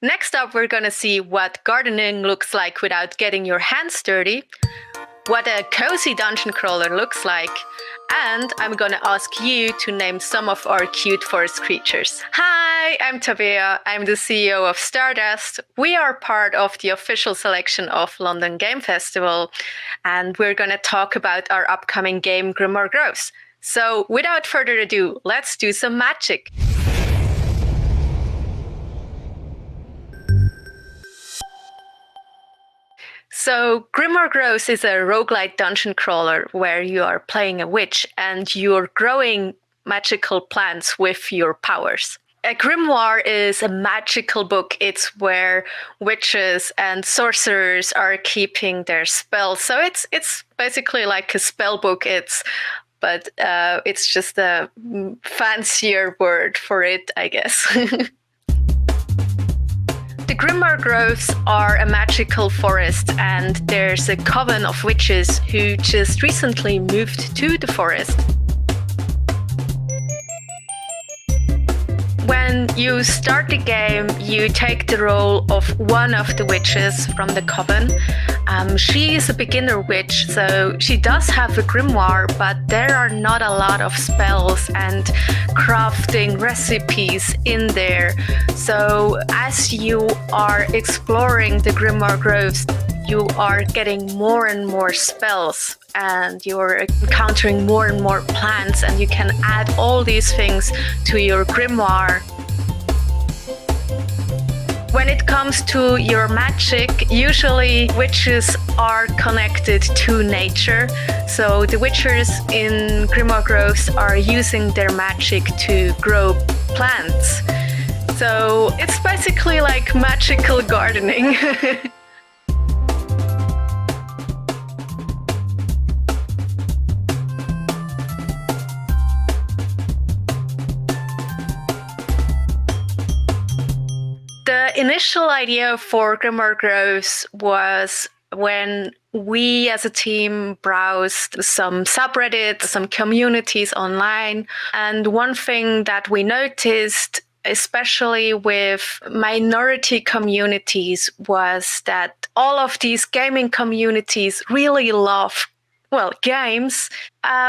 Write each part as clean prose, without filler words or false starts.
Next up, we're going to see what gardening looks like without getting your hands dirty, what a cozy dungeon crawler looks like, and I'm going to ask you to name some of our cute forest creatures. Hi, I'm Tabea. I'm the CEO of Stardust. We are part of the official selection of London Game Festival, and we're going to talk about our upcoming game, Grimoire Groves. So without further ado, let's do some magic. So Grimoire Groves is a roguelite dungeon crawler where you are playing a witch and you're growing magical plants with your powers. A grimoire is a magical book. It's where witches and sorcerers are keeping their spells. So it's basically like a spell book. It's just a fancier word for it, I guess. The Grimoire Groves are a magical forest, and there's a coven of witches who just recently moved to the forest. When you start the game, you take the role of one of the witches from the coven. She is a beginner witch, so she does have a grimoire, but there are not a lot of spells and crafting recipes in there. So as you are exploring the Grimoire Groves, you are getting more and more spells, and you're encountering more and more plants, and you can add all these things to your grimoire. When it comes to your magic, usually witches are connected to nature. So the witchers in Grimoire Groves are using their magic to grow plants. So it's basically like magical gardening. The initial idea for Grimoire Groves was when we as a team browsed some subreddits, some communities online. And one thing that we noticed, especially with minority communities, was that all of these gaming communities really love, games.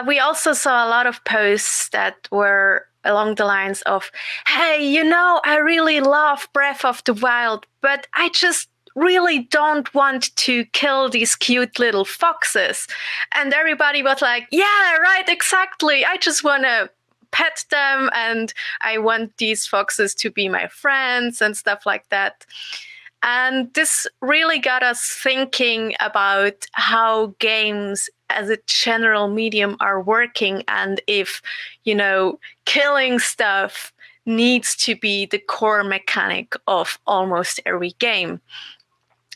We also saw a lot of posts that were along the lines of, hey, I really love Breath of the Wild, but I just really don't want to kill these cute little foxes. And everybody was like, yeah, right, exactly. I just want to pet them and I want these foxes to be my friends and stuff like that. And this really got us thinking about how games as a general medium are working, and if, killing stuff needs to be the core mechanic of almost every game.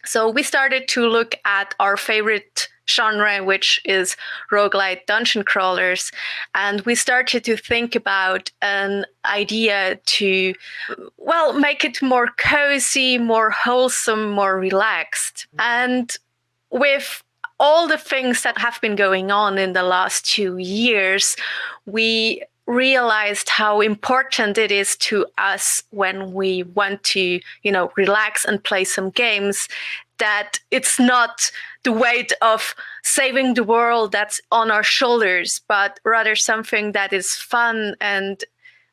So we started to look at our favorite genre, which is roguelite dungeon crawlers, and we started to think about an idea to, make it more cozy, more wholesome, more relaxed. And with all the things that have been going on in the last 2 years, we realized how important it is to us when we want to, relax and play some games, that it's not the weight of saving the world that's on our shoulders, but rather something that is fun and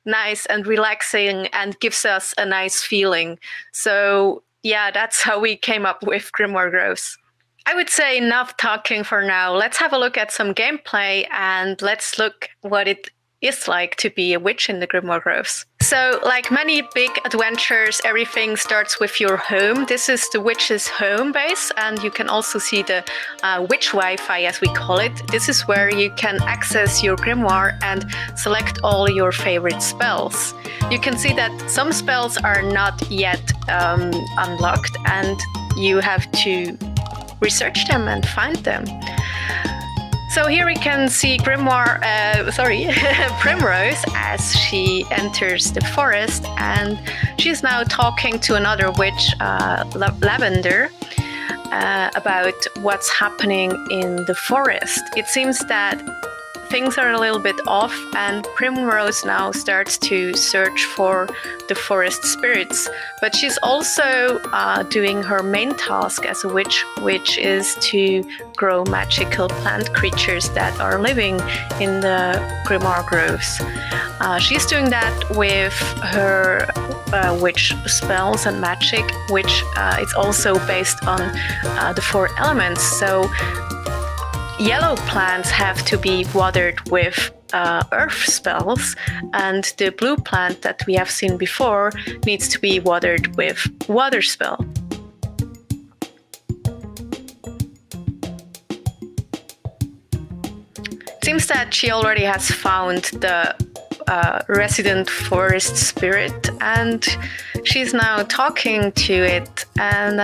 nice and relaxing and gives us a nice feeling. So yeah, that's how we came up with Grimoire Groves. I would say enough talking for now. Let's have a look at some gameplay and let's look what it is like to be a witch in the Grimoire Groves. So, like many big adventures, everything starts with your home. This is the witch's home base, and you can also see the witch Wi-Fi, as we call it. This is where you can access your grimoire and select all your favorite spells. You can see that some spells are not yet unlocked, and you have to research them and find them. So here we can see Primrose as she enters the forest, and she's now talking to another witch, Lavender, about what's happening in the forest. It seems that things are a little bit off, and Primrose now starts to search for the forest spirits. But she's also doing her main task as a witch, which is to grow magical plant creatures that are living in the Grimoire Groves. She's doing that with her witch spells and magic, which is also based on the 4 elements. So yellow plants have to be watered with earth spells, and the blue plant that we have seen before needs to be watered with water spell. It seems that she already has found the resident forest spirit, and she's now talking to it. And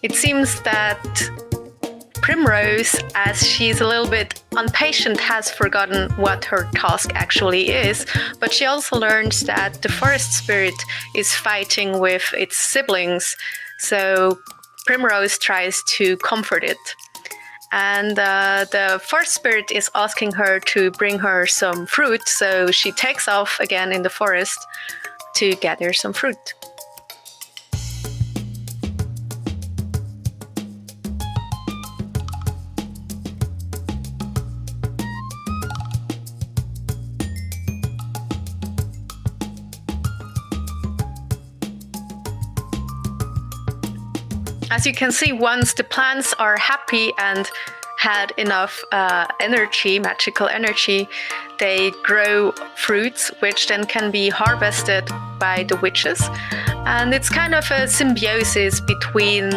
it seems that Primrose, as she's a little bit impatient, has forgotten what her task actually is, but she also learns that the forest spirit is fighting with its siblings, so Primrose tries to comfort it. And the forest spirit is asking her to bring her some fruit, so she takes off again in the forest to gather some fruit. As you can see, once the plants are happy and had enough energy, magical energy, they grow fruits, which then can be harvested by the witches. And it's kind of a symbiosis between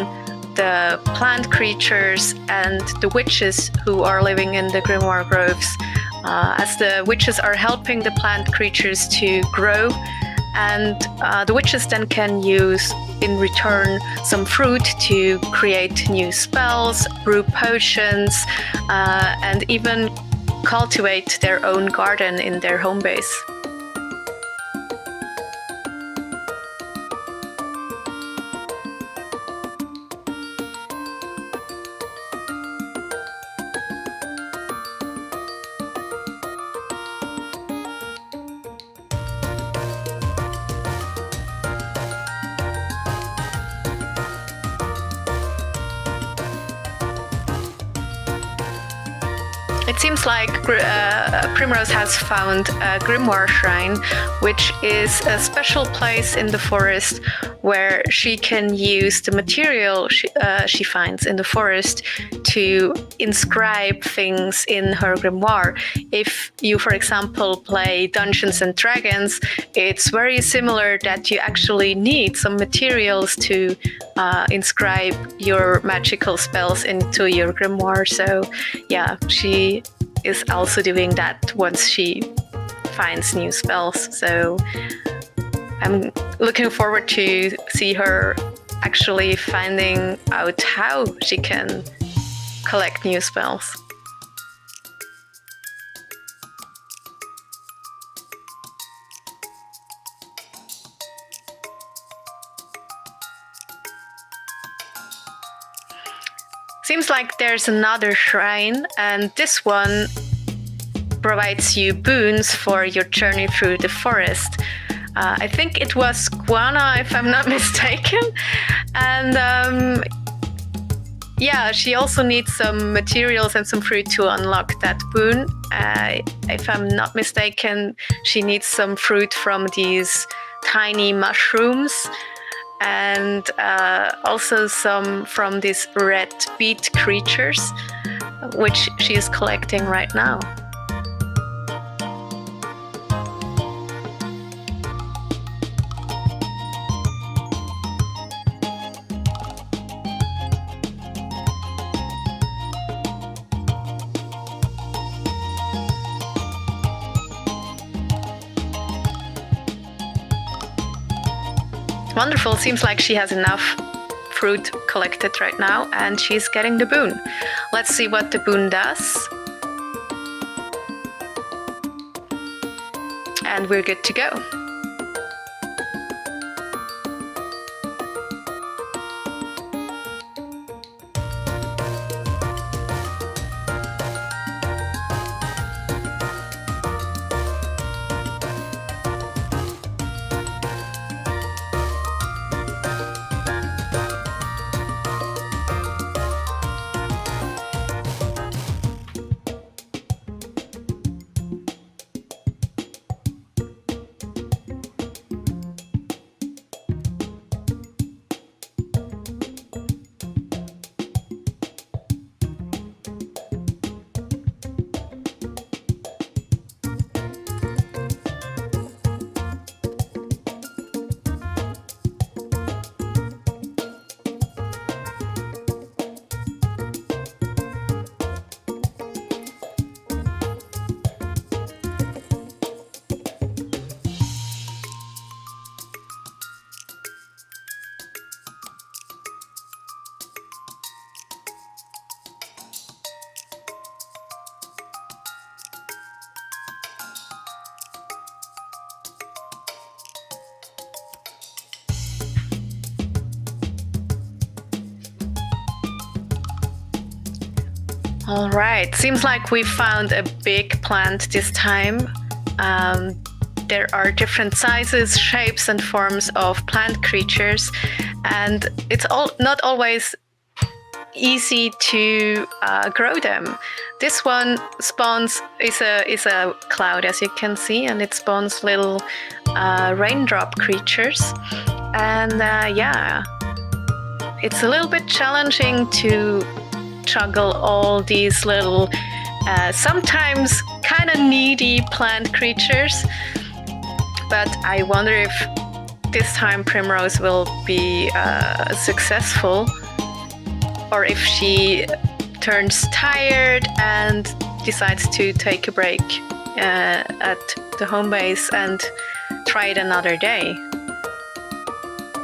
the plant creatures and the witches who are living in the Grimoire Groves, as the witches are helping the plant creatures to grow, and the witches then can use in return some fruit to create new spells, brew potions, and even cultivate their own garden in their home base. It seems like Primrose has found a Grimoire Shrine, which is a special place in the forest where she can use the material she finds in the forest to inscribe things in her grimoire. If you, for example, play Dungeons and Dragons, it's very similar that you actually need some materials to inscribe your magical spells into your grimoire. So yeah, she is also doing that once she finds new spells. So I'm looking forward to see her actually finding out how she can collect new spells. Seems like there's another shrine, and this one provides you boons for your journey through the forest. I think it was Guana, if I'm not mistaken. And yeah, she also needs some materials and some fruit to unlock that boon. If I'm not mistaken, she needs some fruit from these tiny mushrooms, and also some from these red beet creatures, which she is collecting right now. Wonderful. Seems like she has enough fruit collected right now, and she's getting the boon. Let's see what the boon does. And we're good to go. All right, seems like we found a big plant this time. There are different sizes, shapes, and forms of plant creatures, and it's not always easy to grow them. This one spawns is a cloud, as you can see, and it spawns little raindrop creatures. And yeah, it's a little bit challenging to juggle all these little, sometimes kind of needy plant creatures. But I wonder if this time Primrose will be successful, or if she turns tired and decides to take a break at the home base and try it another day.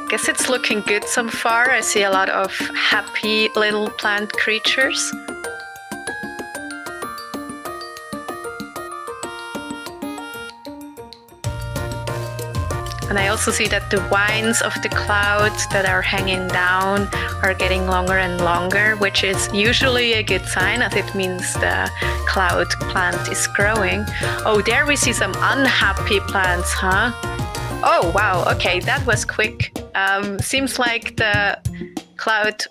Guess it's looking good so far. I see a lot of happy little plant creatures. And I also see that the vines of the clouds that are hanging down are getting longer and longer, which is usually a good sign, as it means the cloud plant is growing. Oh, there we see some unhappy plants, huh? Oh, wow, okay, that was quick. Seems like the cloud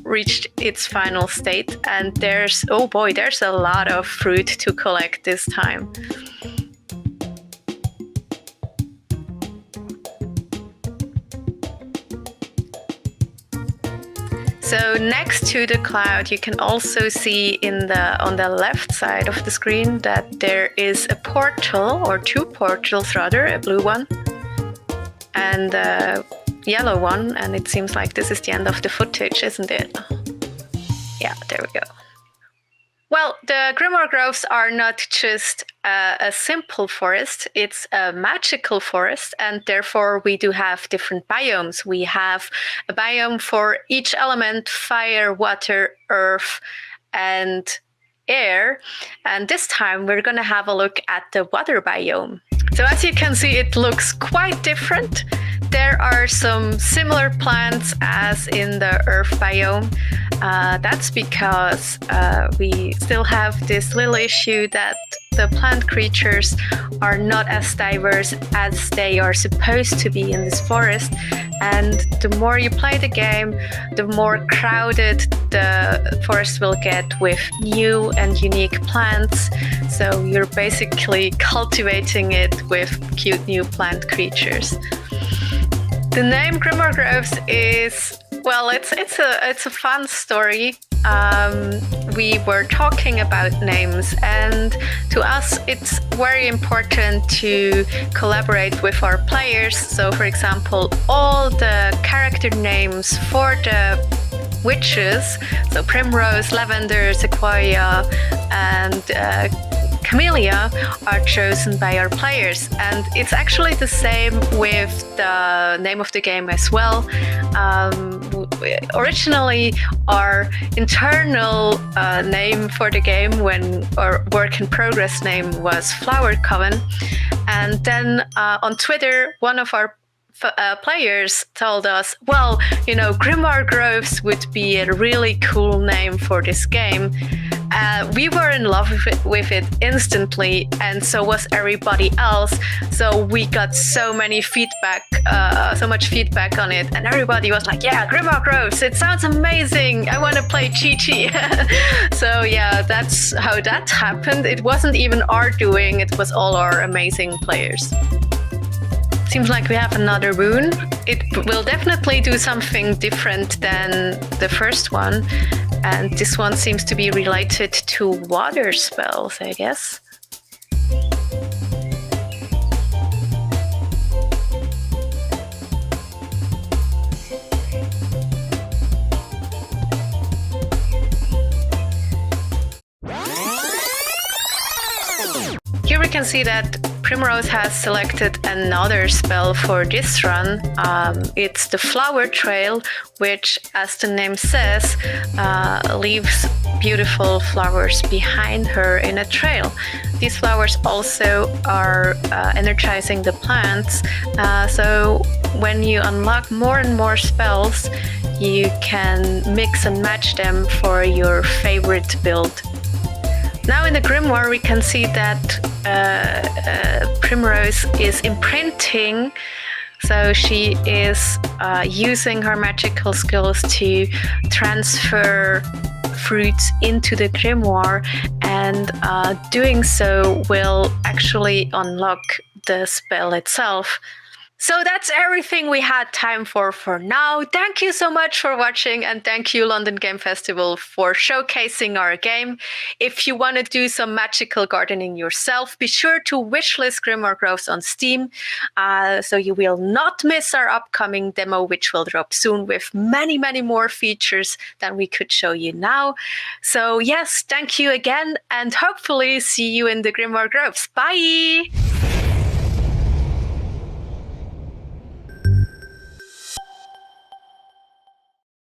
reached its final state, and there's a lot of fruit to collect this time. So next to the cloud, you can also see on the left side of the screen that there is a portal, or two portals rather, a blue one and a yellow one, and it seems like this is the end of the footage, isn't it? Yeah, there we go. Well, the Grimoire Groves are not just a simple forest, it's a magical forest, and therefore we do have different biomes. We have a biome for each element: fire, water, earth, and air. And this time we're going to have a look at the water biome. So as you can see, it looks quite different. There are some similar plants as in the earth biome. That's because we still have this little issue that the plant creatures are not as diverse as they are supposed to be in this forest. And the more you play the game, the more crowded the forest will get with new and unique plants. So you're basically cultivating it with cute new plant creatures. The name Grimoire Groves is, well, it's a fun story. We were talking about names, and to us it's very important to collaborate with our players. So for example, all the character names for the witches, so Primrose, Lavender, Sequoia, and Camellia, are chosen by our players. And it's actually the same with the name of the game as well. Originally, our internal name for the game, our work in progress name, was Flower Coven. And then on Twitter, one of our players told us, well, Grimoire Groves would be a really cool name for this game. We were in love with it instantly, and so was everybody else. So we got so much feedback on it, and everybody was like, yeah, Grimoire Groves, it sounds amazing, I want to play Chi-Chi. So yeah, that's how that happened. It wasn't even our doing, it was all our amazing players. Seems like we have another boon. It will definitely do something different than the first one. And this one seems to be related to water spells, I guess. Here we can see that Primrose has selected another spell for this run. It's the Flower Trail, which, as the name says, leaves beautiful flowers behind her in a trail. These flowers also are energizing the plants, so when you unlock more and more spells, you can mix and match them for your favorite build. Now in the Grimoire, we can see that Primrose is imprinting, so she is using her magical skills to transfer fruits into the Grimoire, and doing so will actually unlock the spell itself. So that's everything we had time for now. Thank you so much for watching, and thank you London Game Festival for showcasing our game. If you want to do some magical gardening yourself, be sure to wishlist Grimoire Groves on Steam, so you will not miss our upcoming demo, which will drop soon with many, many more features than we could show you now. So yes, thank you again, and hopefully see you in the Grimoire Groves. Bye!